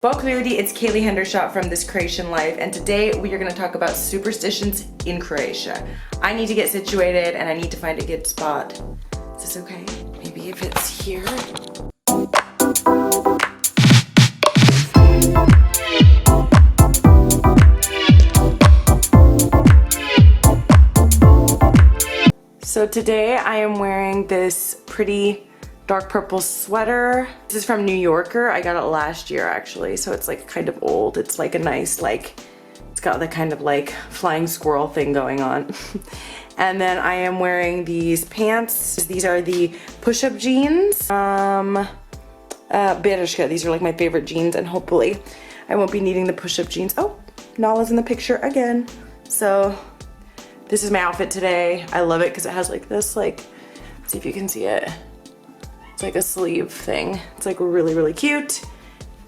Welcome everybody, it's Kaylee Hendershot from This Croatian Life, and today we are going to talk about superstitions in Croatia. I need to get situated and I need to find a good spot. Is this okay? Maybe if it's here? So today I am wearing this pretty dark purple sweater. This is from New Yorker. I got it last year actually, so it's like kind of old. It's like a nice, it's got the kind of like flying squirrel thing going on. And then I am wearing these pants. These are the push-up jeans. Bereshka. These are like my favorite jeans, and hopefully I won't be needing the push-up jeans. Oh, Nala's in the picture again. So this is my outfit today. I love it because it has like this, let's see if you can see it. It's like a sleeve thing. It's like really, really cute.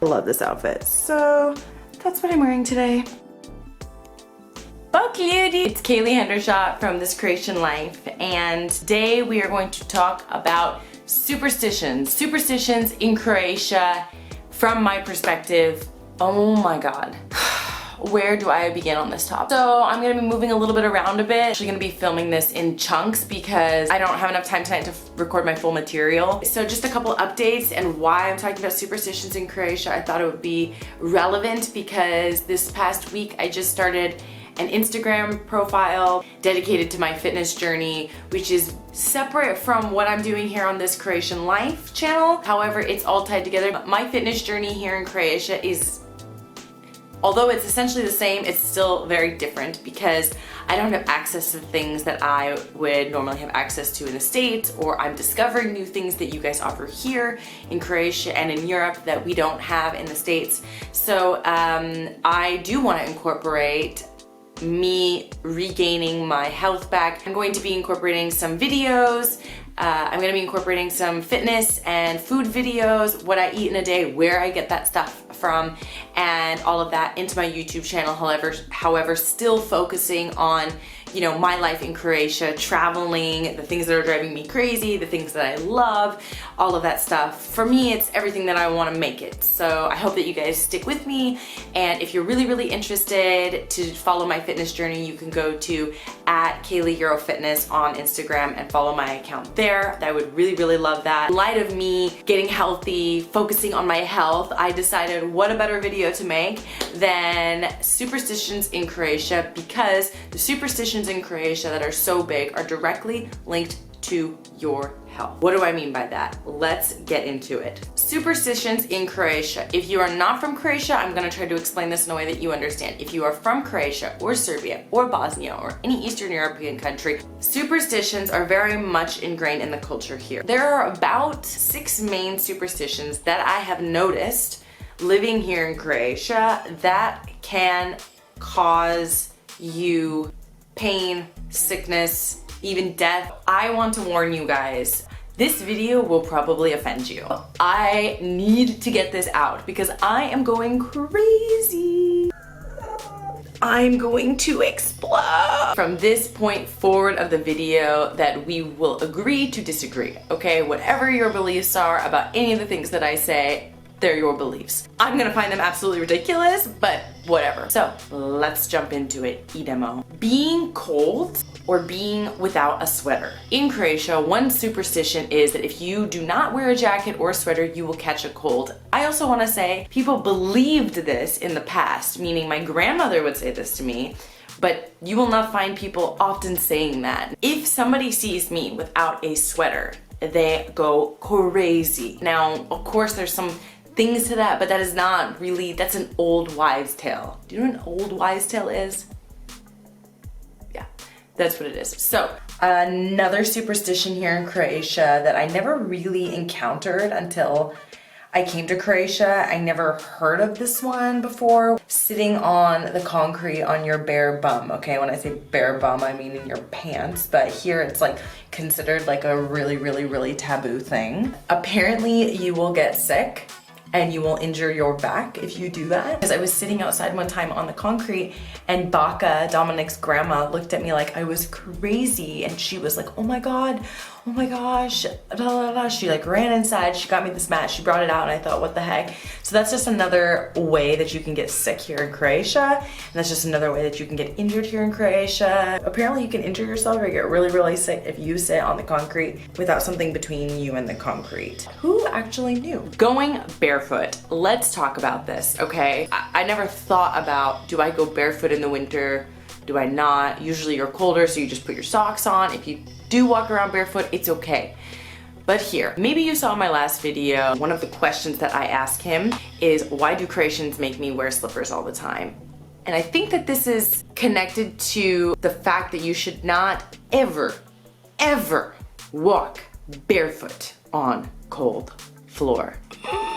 I love this outfit. So that's what I'm wearing today. Bye, cutie! It's Kaylee Hendershot from This Croatian Life, and today we are going to talk about superstitions. Superstitions in Croatia from my perspective. Oh my God. Where do I begin on this topic? So I'm gonna be moving a little bit around a bit. I'm actually gonna be filming this in chunks because I don't have enough time tonight to record my full material. So just a couple updates and why I'm talking about superstitions in Croatia. I thought it would be relevant because this past week I just started an Instagram profile dedicated to my fitness journey, which is separate from what I'm doing here on This Croatian Life channel. However, it's all tied together. My fitness journey here in Croatia is, although it's essentially the same, it's still very different because I don't have access to things that I would normally have access to in the States, or I'm discovering new things that you guys offer here in Croatia and in Europe that we don't have in the States. So I do want to incorporate me regaining my health back. I'm going to be incorporating some videos. I'm gonna be incorporating some fitness and food videos, what I eat in a day, where I get that stuff from, and all of that into my YouTube channel. However, still focusing on, you know, my life in Croatia, traveling, the things that are driving me crazy, the things that I love, all of that stuff. For me, it's everything that I want to make it. So I hope that you guys stick with me. And if you're really, really interested to follow my fitness journey, you can go to @KayleeEuroFitness on Instagram and follow my account there. I would really, really love that. In light of me getting healthy, focusing on my health, I decided what a better video to make than superstitions in Croatia, because the superstitions in Croatia that are so big are directly linked to your health. What do I mean by that? Let's get into it. Superstitions in Croatia. If you are not from Croatia, I'm gonna try to explain this in a way that you understand. If you are from Croatia or Serbia or Bosnia or any Eastern European country, superstitions are very much ingrained in the culture here. There are about 6 main superstitions that I have noticed living here in Croatia that can cause you pain, sickness, even death. I want to warn you guys, this video will probably offend you. I need to get this out because I am going crazy. I'm going to explode. From this point forward of the video that we will agree to disagree, okay? Whatever your beliefs are about any of the things that I say, they're your beliefs. I'm gonna find them absolutely ridiculous, but whatever. So let's jump into it. Idemo. Being cold or being without a sweater. In Croatia, one superstition is that if you do not wear a jacket or a sweater, you will catch a cold. I also wanna say people believed this in the past, meaning my grandmother would say this to me, but you will not find people often saying that. If somebody sees me without a sweater, they go crazy. Now, of course, there's some things to that, but that is not really, that's an old wives' tale. Do you know what an old wives' tale is? Yeah, that's what it is. So, another superstition here in Croatia that I never really encountered until I came to Croatia. I never heard of this one before. Sitting on the concrete on your bare bum. Okay, when I say bare bum, I mean in your pants, but here it's like considered like a really, really, really taboo thing. Apparently you will get sick and you will injure your back if you do that. Because I was sitting outside one time on the concrete and Baka, Dominic's grandma, looked at me like I was crazy, and she was like, oh oh my gosh, she like ran inside, she got me this mat, she brought it out, and I thought, what the heck? So that's just another way that you can get sick here in Croatia, and that's just another way that you can get injured here in Croatia. Apparently you can injure yourself or get really, really sick if you sit on the concrete without something between you and the concrete. Who actually knew? Going barefoot, let's talk about this, okay? I never thought about, do I go barefoot in the winter? Do I not? Usually you're colder, so you just put your socks on. If you do walk around barefoot, it's okay. But here, maybe you saw my last video, one of the questions that I asked him is, why do Croatians make me wear slippers all the time? And I think that this is connected to the fact that you should not ever, ever walk barefoot on cold floor.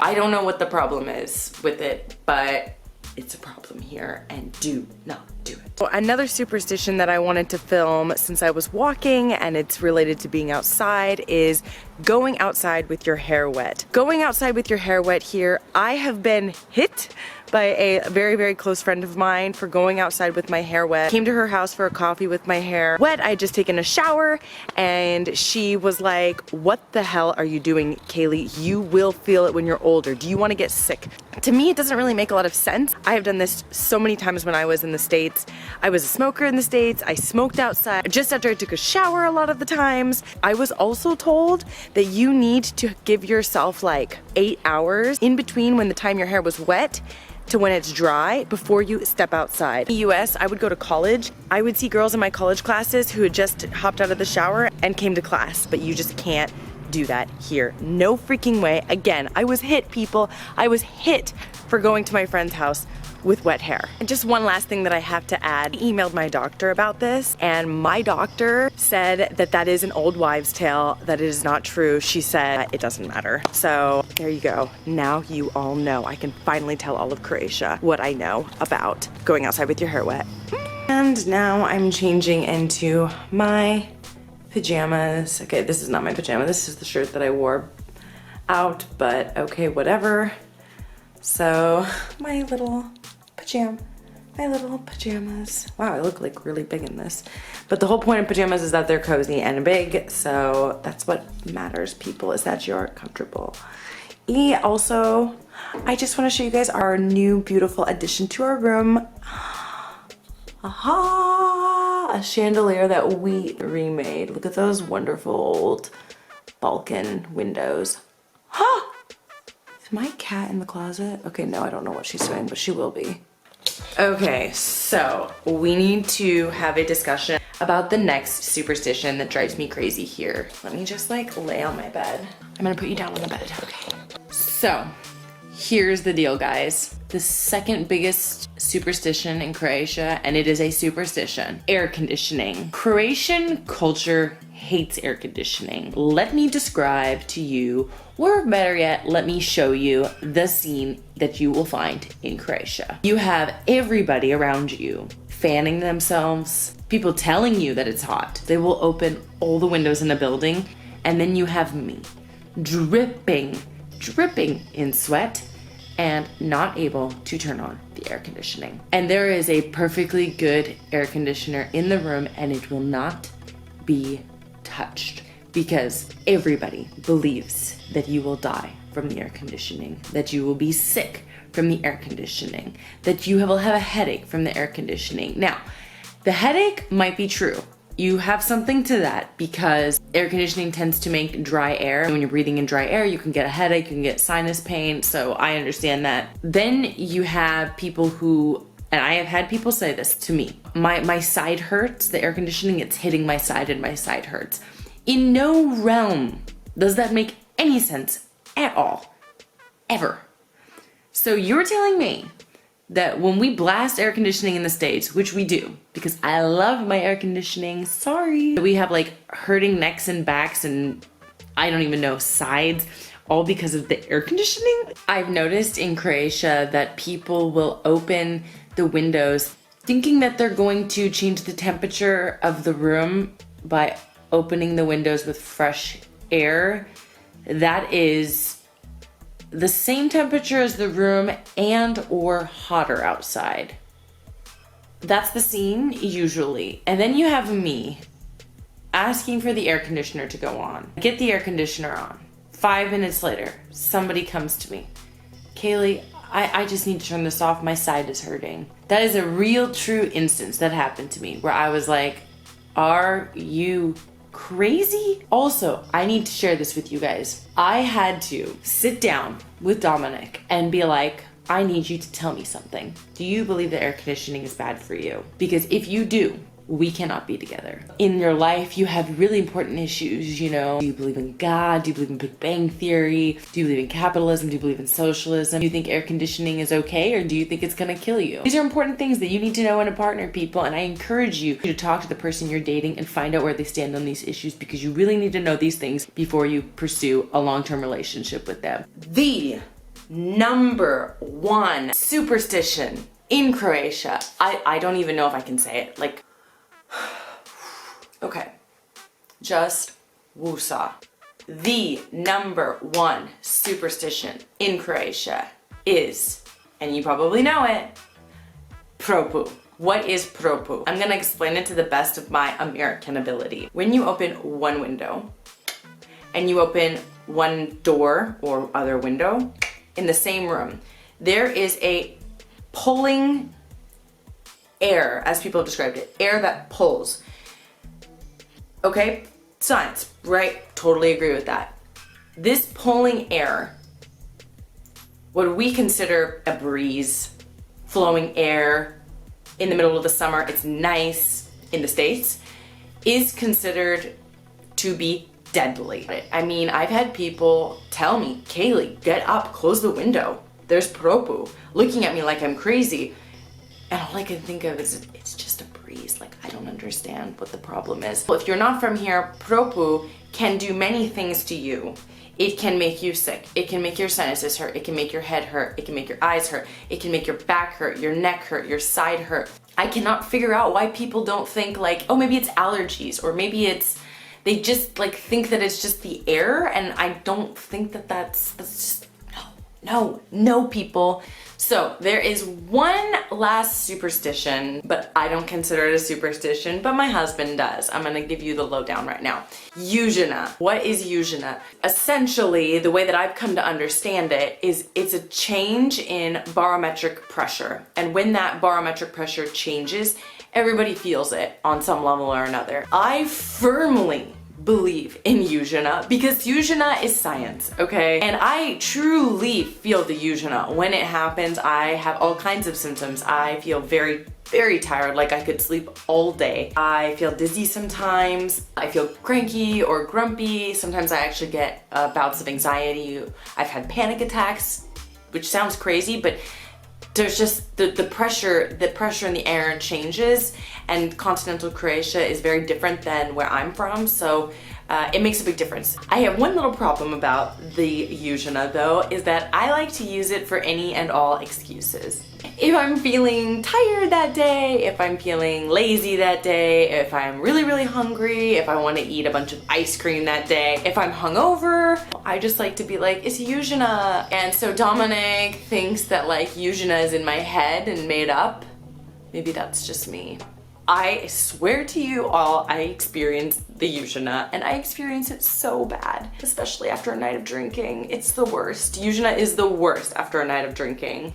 I don't know what the problem is with it, but it's a problem here, and do not do it. Well, another superstition that I wanted to film since I was walking, and it's related to being outside, is going outside with your hair wet. Going outside with your hair wet here, I have been hit by a very, very close friend of mine for going outside with my hair wet. Came to her house for a coffee with my hair wet. I had just taken a shower, and she was like, what the hell are you doing, Kaylee? You will feel it when you're older. Do you want to get sick? To me, it doesn't really make a lot of sense. I have done this so many times when I was in the States. I was a smoker in the States. I smoked outside just after I took a shower a lot of the times. I was also told that you need to give yourself like 8 hours in between when the time your hair was wet to when it's dry before you step outside. In the US, I would go to college. I would see girls in my college classes who had just hopped out of the shower and came to class, but you just can't do that here. No freaking way. Again, I was hit, people. I was hit for going to my friend's house with wet hair. And just one last thing that I have to add, I emailed my doctor about this, and my doctor said that that is an old wives' tale, that it is not true. She said it doesn't matter. So there you go. Now you all know. I can finally tell all of Croatia what I know about going outside with your hair wet. And now I'm changing into my pajamas. Okay, this is not my pajama. This is the shirt that I wore out, but okay, whatever. So my little pajamas. Wow, I look like really big in this. But the whole point of pajamas is that they're cozy and big, so that's what matters, people, is that you're comfortable. Also, I just want to show you guys our new beautiful addition to our room. Aha! A chandelier that we remade. Look at those wonderful old Balkan windows. Ha! Is my cat in the closet? Okay, no, I don't know what she's doing, but she will be. Okay, so we need to have a discussion about the next superstition that drives me crazy here. Let me just like lay on my bed. I'm gonna put you down on the bed, okay? So, here's the deal, guys. The second biggest superstition in Croatia, and it is a superstition, air conditioning. Croatian culture hates air conditioning. Let me describe to you, or better yet, let me show you the scene that you will find in Croatia. You have everybody around you fanning themselves, people telling you that it's hot. They will open all the windows in a building, and then you have me dripping in sweat and not able to turn on the air conditioning. And there is a perfectly good air conditioner in the room, and it will not be touched because everybody believes that you will die from the air conditioning, that you will be sick from the air conditioning, that you will have a headache from the air conditioning. Now, the headache might be true. You have something to that because air conditioning tends to make dry air. When you're breathing in dry air, you can get a headache, you can get sinus pain, so I understand that. Then you have people who, and I have had people say this to me, my side hurts, the air conditioning, it's hitting my side and my side hurts. In no realm does that make any sense at all, ever. So you're telling me that when we blast air conditioning in the States, which we do, because I love my air conditioning, sorry. We have like hurting necks and backs and I don't even know, sides, all because of the air conditioning? I've noticed in Croatia that people will open the windows thinking that they're going to change the temperature of the room by opening the windows with fresh air. That is the same temperature as the room and or hotter outside. That's the scene usually. And then you have me asking for the air conditioner to go on. Get the air conditioner on. 5 minutes later, somebody comes to me. Kaylee, I just need to turn this off. My side is hurting. That is a real true instance that happened to me where I was like, are you crazy? Also, I need to share this with you guys. I had to sit down with Dominic and be like, I need you to tell me something. Do you believe that air conditioning is bad for you? Because if you do, we cannot be together. In your life, you have really important issues, you know. Do you believe in God? Do you believe in Big Bang Theory? Do you believe in capitalism? Do you believe in socialism? Do you think air conditioning is okay, or do you think it's gonna kill you? These are important things that you need to know in a partner, people, and I encourage you to talk to the person you're dating and find out where they stand on these issues, because you really need to know these things before you pursue a long-term relationship with them. The number one superstition in Croatia, I don't even know if I can say it, like, okay, just woosah. The number one superstition in Croatia is, and you probably know it, PROPUH. What is PROPUH? I'm gonna explain it to the best of my American ability. When you open one window and you open one door or other window in the same room, there is a pulling air, as people have described it, air that pulls. Okay, science, right? Totally agree with that. This pulling air, what we consider a breeze, flowing air in the middle of the summer, it's nice in the States, is considered to be deadly. I mean, I've had people tell me, Kaylee, get up, close the window. There's PROPUH, looking at me like I'm crazy. And all I can think of is, it's just a breeze. Like, I don't understand what the problem is. Well, if you're not from here, PROPUH can do many things to you. It can make you sick. It can make your sinuses hurt. It can make your head hurt. It can make your eyes hurt. It can make your back hurt, your neck hurt, your side hurt. I cannot figure out why people don't think like, oh, maybe it's allergies, or maybe it's, they just like think that it's just the air, and I don't think that that's just, no people. So there is one last superstition, but I don't consider it a superstition, but my husband does. I'm gonna give you the lowdown right now. Uzhina. What is Uzhina? Essentially, the way that I've come to understand it is it's a change in barometric pressure. And when that barometric pressure changes, everybody feels it on some level or another. I firmly believe in Uzhina because Uzhina is science, okay? And I truly feel the Uzhina. When it happens, I have all kinds of symptoms. I feel very, very tired, like I could sleep all day. I feel dizzy sometimes. I feel cranky or grumpy. Sometimes I actually get bouts of anxiety. I've had panic attacks, which sounds crazy, but there's just the pressure in the air changes, and continental Croatia is very different than where I'm from, so it makes a big difference. I have one little problem about the Uzhina though, is that I like to use it for any and all excuses. If I'm feeling tired that day, if I'm feeling lazy that day, if I'm really, really hungry, if I want to eat a bunch of ice cream that day, if I'm hungover, I just like to be like, it's Uzhina. And so Dominic thinks that like Uzhina is in my head and made up. Maybe that's just me. I swear to you all, I experienced the Uzhina, and I experience it so bad, especially after a night of drinking. It's the worst. Uzhina is the worst after a night of drinking.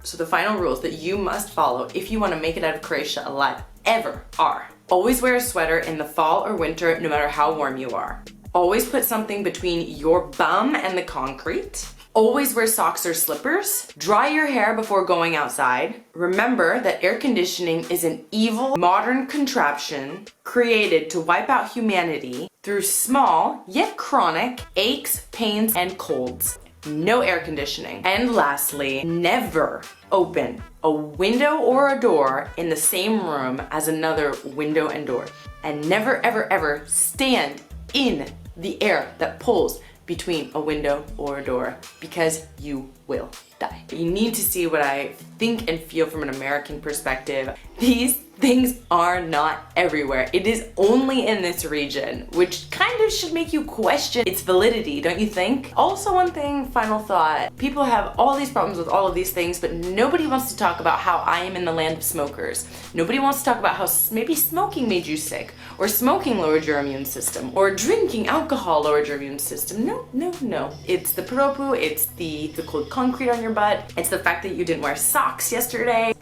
So the final rules that you must follow if you want to make it out of Croatia alive ever are: always wear a sweater in the fall or winter, no matter how warm you are. Always put something between your bum and the concrete. Always wear socks or slippers. Dry your hair before going outside. Remember that air conditioning is an evil modern contraption created to wipe out humanity through small yet chronic aches, pains, and colds. No air conditioning. And lastly, never open a window or a door in the same room as another window and door. And never, ever, ever stand in the air that pulls between a window or a door, because you will. die. You need to see what I think and feel from an American perspective. These things are not everywhere. It is only in this region, which kind of should make you question its validity, don't you think? Also, one thing, final thought. People have all these problems with all of these things, but nobody wants to talk about how I am in the land of smokers. Nobody wants to talk about how maybe smoking made you sick, or smoking lowered your immune system, or drinking alcohol lowered your immune system. No, no, no. It's the PROPUH, it's the cold concrete on your butt, it's the fact that you didn't wear socks yesterday.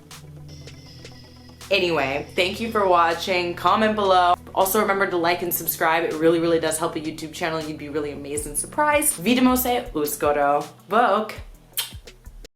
Anyway, thank you for watching. Comment below. Also remember to like and subscribe. It really, really does help a YouTube channel. You'd be really amazed and surprised. Vidimo se uskoro. Bok!